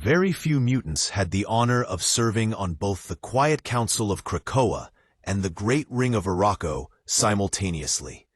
Very few mutants had the honor of serving on both the Quiet Council of Krakoa and the Great Ring of Araco simultaneously.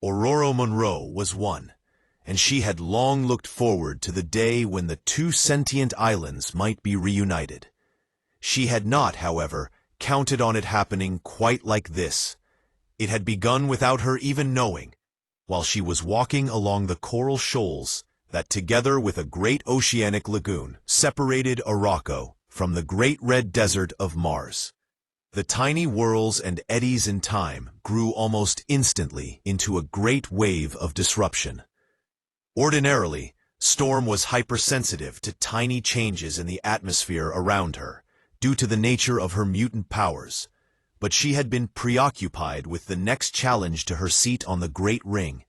Aurora Monroe was one, and she had long looked forward to the day when the two sentient islands might be reunited. She had not, however, counted on it happening quite like this. It had begun without her even knowing, while she was walking along the coral shoals that, together with a great oceanic lagoon, separated Araco from the great red desert of Mars. The tiny whirls and eddies in time grew almost instantly into a great wave of disruption. Ordinarily, Storm was hypersensitive to tiny changes in the atmosphere around her, due to the nature of her mutant powers, but she had been preoccupied with the next challenge to her seat on the Great Ring,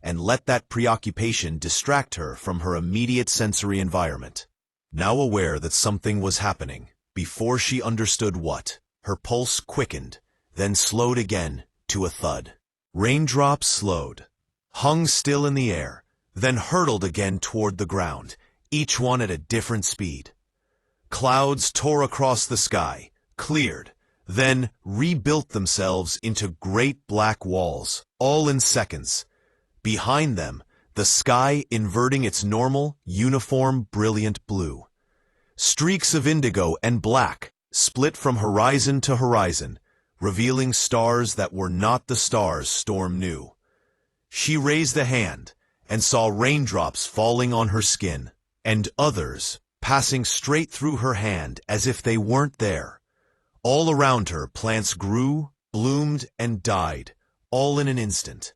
and let that preoccupation distract her from her immediate sensory environment. Now aware that something was happening, before she understood what, her pulse quickened, then slowed again to a thud. Raindrops slowed, hung still in the air, then hurtled again toward the ground, each one at a different speed. Clouds tore across the sky, cleared, then rebuilt themselves into great black walls, all in seconds. Behind them, the sky inverting its normal, uniform, brilliant blue. Streaks of indigo and black split from horizon to horizon, revealing stars that were not the stars Storm knew. She raised a hand and saw raindrops falling on her skin, and others passing straight through her hand as if they weren't there. All around her, plants grew, bloomed, and died, all in an instant.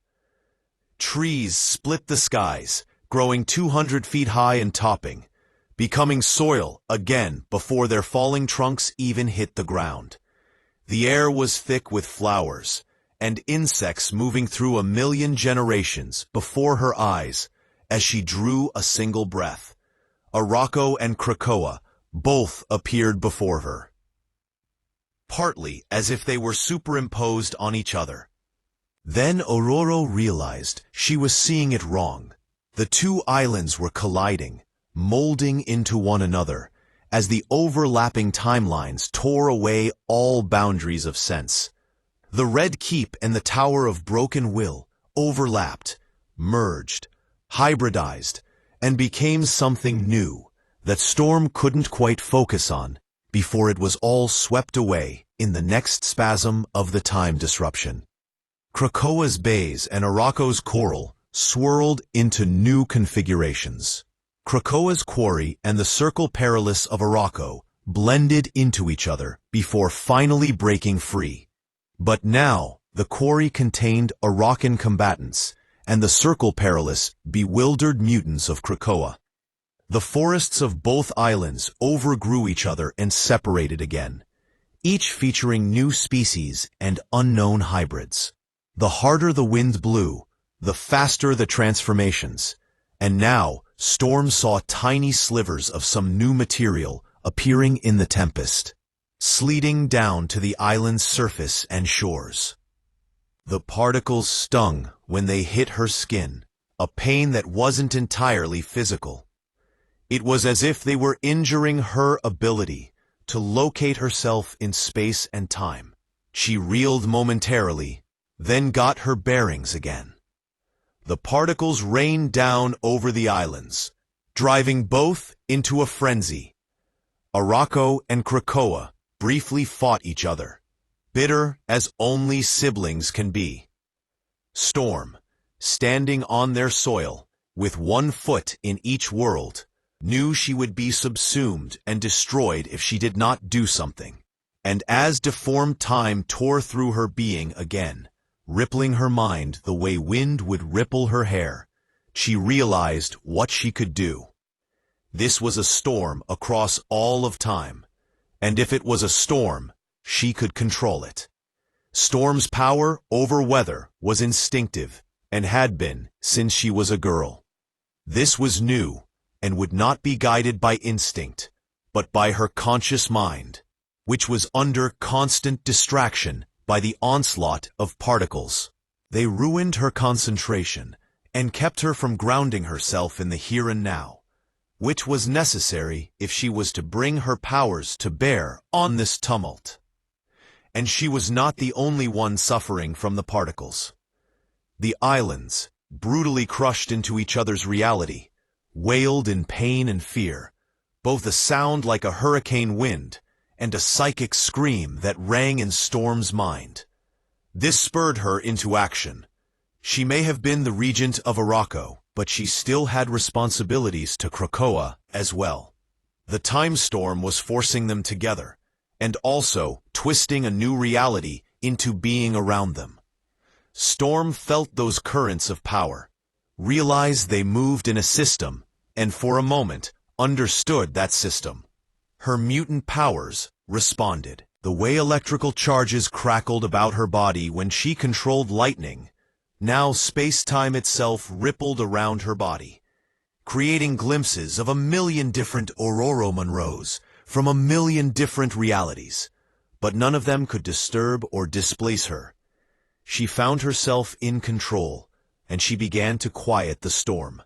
Trees split the skies, growing 200 feet high and topping, becoming soil again before their falling trunks even hit the ground. The air was thick with flowers, and insects moving through 1,000,000 generations before her eyes as she drew a single breath. Araco and Krakoa both appeared before her, partly as if they were superimposed on each other. Then Aurora realized she was seeing it wrong. The two islands were colliding, molding into one another, as the overlapping timelines tore away all boundaries of sense. The Red Keep and the Tower of Broken Will overlapped, merged, hybridized, and became something new that Storm couldn't quite focus on before it was all swept away in the next spasm of the time disruption. Krakoa's bays and Araco's coral swirled into new configurations. Krakoa's quarry and the Circle Perilous of Araco blended into each other before finally breaking free. But now, the quarry contained Aracan combatants, and the Circle Perilous bewildered mutants of Krakoa. The forests of both islands overgrew each other and separated again, each featuring new species and unknown hybrids. The harder the wind blew, the faster the transformations, and now Storm saw tiny slivers of some new material appearing in the tempest, sleeting down to the island's surface and shores. The particles stung when they hit her skin, a pain that wasn't entirely physical. It was as if they were injuring her ability to locate herself in space and time. She reeled momentarily, then got her bearings again. The particles rained down over the islands, driving both into a frenzy. Araco and Krakoa briefly fought each other, bitter as only siblings can be. Storm, standing on their soil, with one foot in each world, knew she would be subsumed and destroyed if she did not do something. And as deformed time tore through her being again, rippling her mind the way wind would ripple her hair, she realized what she could do. This was a storm across all of time, and if it was a storm, she could control it. Storm's power over weather was instinctive, and had been since she was a girl. This was new, and would not be guided by instinct, but by her conscious mind, which was under constant distraction by the onslaught of particles. They ruined her concentration and kept her from grounding herself in the here and now. which was necessary if she was to bring her powers to bear on this tumult. And she was not the only one suffering from the particles. The islands, brutally crushed into each other's reality, wailed in pain and fear, both a sound like a hurricane wind and a psychic scream that rang in Storm's mind. This spurred her into action. She may have been the regent of Araco, but she still had responsibilities to Krakoa as well. The time storm was forcing them together, and also twisting a new reality into being around them. Storm felt those currents of power, realized they moved in a system, and for a moment understood that system. Her mutant powers responded. The way electrical charges crackled about her body when she controlled lightning, now space-time itself rippled around her body, creating glimpses of 1,000,000 different Ororo Monroes from 1,000,000 different realities, but none of them could disturb or displace her. She found herself in control, and she began to quiet the storm.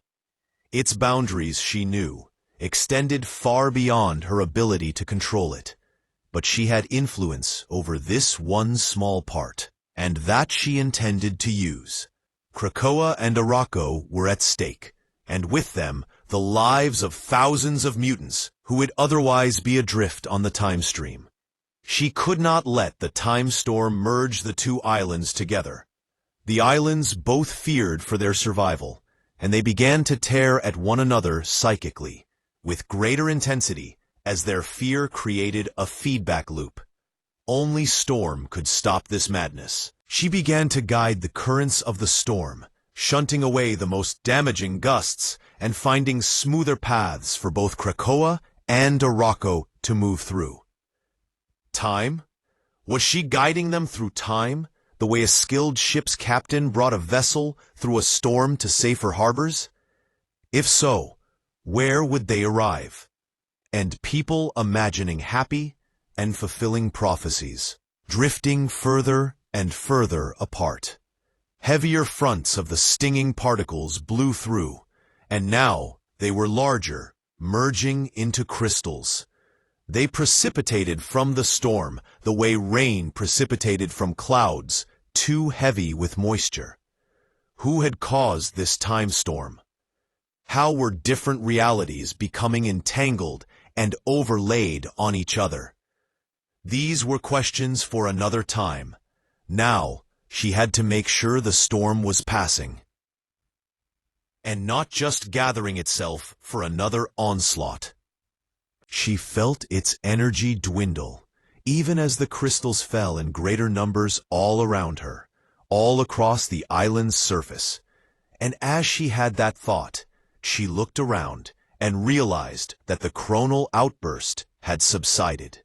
Its boundaries, she knew, extended far beyond her ability to control it. But she had influence over this one small part, and that she intended to use. Krakoa and Araco were at stake, and with them, the lives of thousands of mutants who would otherwise be adrift on the time stream. She could not let the time storm merge the two islands together. The islands both feared for their survival, and they began to tear at one another psychically, with greater intensity, as their fear created a feedback loop. Only Storm could stop this madness. She began to guide the currents of the storm, shunting away the most damaging gusts and finding smoother paths for both Krakoa and Araco to move through. Time? Was she guiding them through time, the way a skilled ship's captain brought a vessel through a storm to safer harbors? If so, where would they arrive? And people imagining happy and fulfilling prophecies, drifting further and further apart. Heavier fronts of the stinging particles blew through, and now they were larger, merging into crystals. They precipitated from the storm the way rain precipitated from clouds, too heavy with moisture. Who had caused this time storm? How were different realities becoming entangled and overlaid on each other? These were questions for another time. Now, she had to make sure the storm was passing, and not just gathering itself for another onslaught. She felt its energy dwindle, even as the crystals fell in greater numbers all around her, all across the island's surface. And as she had that thought, she looked around and realized that the chronal outburst had subsided.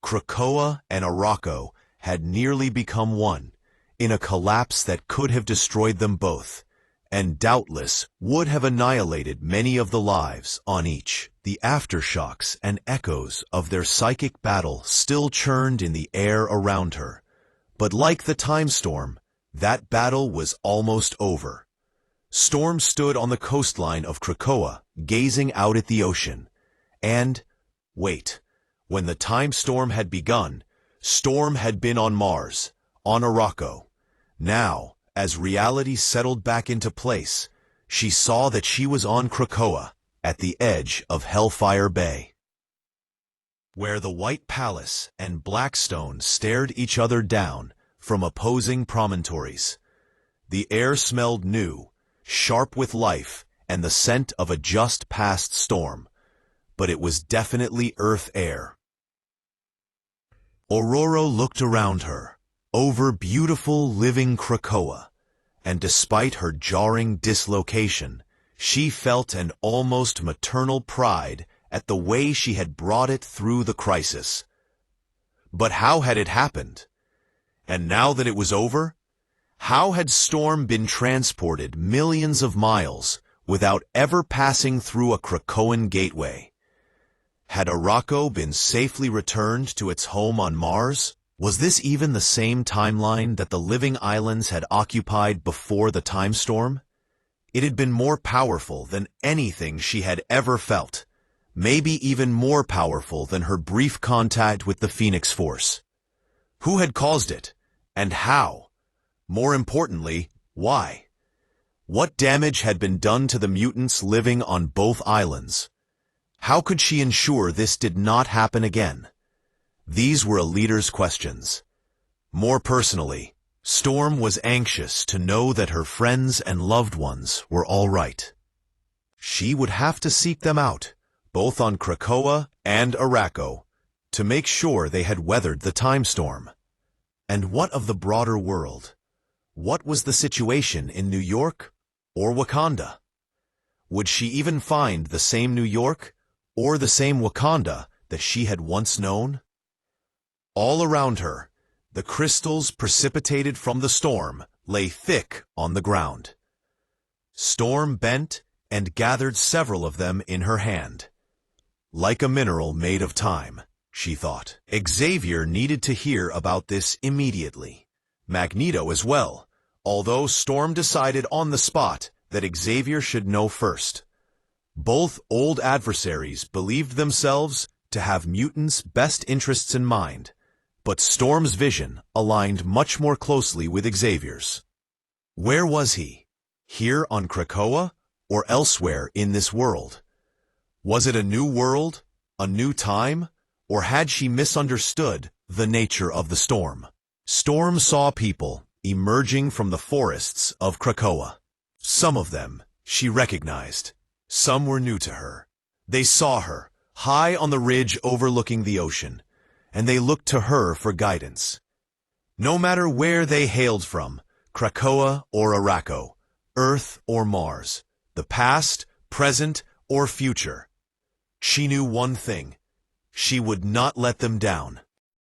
Krakoa and Araco had nearly become one, in a collapse that could have destroyed them both, and doubtless would have annihilated many of the lives on each. The aftershocks and echoes of their psychic battle still churned in the air around her, but like the time storm, that battle was almost over. Storm stood on the coastline of Krakoa, gazing out at the ocean. And, wait, when the time storm had begun, Storm had been on Mars, on Araco. Now, as reality settled back into place, she saw that she was on Krakoa, at the edge of Hellfire Bay, where the White Palace and Blackstone stared each other down from opposing promontories. The air smelled new, sharp with life and the scent of a just-passed storm, but it was definitely Earth air. Ororo looked around her, over beautiful living Krakoa, and despite her jarring dislocation, she felt an almost maternal pride at the way she had brought it through the crisis. But how had it happened? And now that it was over, how had Storm been transported millions of miles without ever passing through a Krakoan gateway? Had Araco been safely returned to its home on Mars? Was this even the same timeline that the living islands had occupied before the time storm? It had been more powerful than anything she had ever felt, maybe even more powerful than her brief contact with the Phoenix Force. Who had caused it, and how? More importantly, why? What damage had been done to the mutants living on both islands? How could she ensure this did not happen again? These were a leader's questions. More personally, Storm was anxious to know that her friends and loved ones were all right. She would have to seek them out, both on Krakoa and Arakko, to make sure they had weathered the time storm. And what of the broader world? What was the situation in New York or Wakanda? Would she even find the same New York or the same Wakanda that she had once known? All around her, the crystals precipitated from the storm lay thick on the ground. Storm bent and gathered several of them in her hand. Like a mineral made of time, she thought. Xavier needed to hear about this immediately. Magneto as well, although Storm decided on the spot that Xavier should know first. Both old adversaries believed themselves to have mutants' best interests in mind, but Storm's vision aligned much more closely with Xavier's. Where was he? Here on Krakoa or elsewhere in this world? Was it a new world, a new time, or had she misunderstood the nature of the storm? Storm saw people emerging from the forests of Krakoa. Some of them she recognized. Some were new to her. They saw her, high on the ridge overlooking the ocean, and they looked to her for guidance. No matter where they hailed from, Krakoa or Arakko, Earth or Mars, the past, present, or future, she knew one thing: she would not let them down.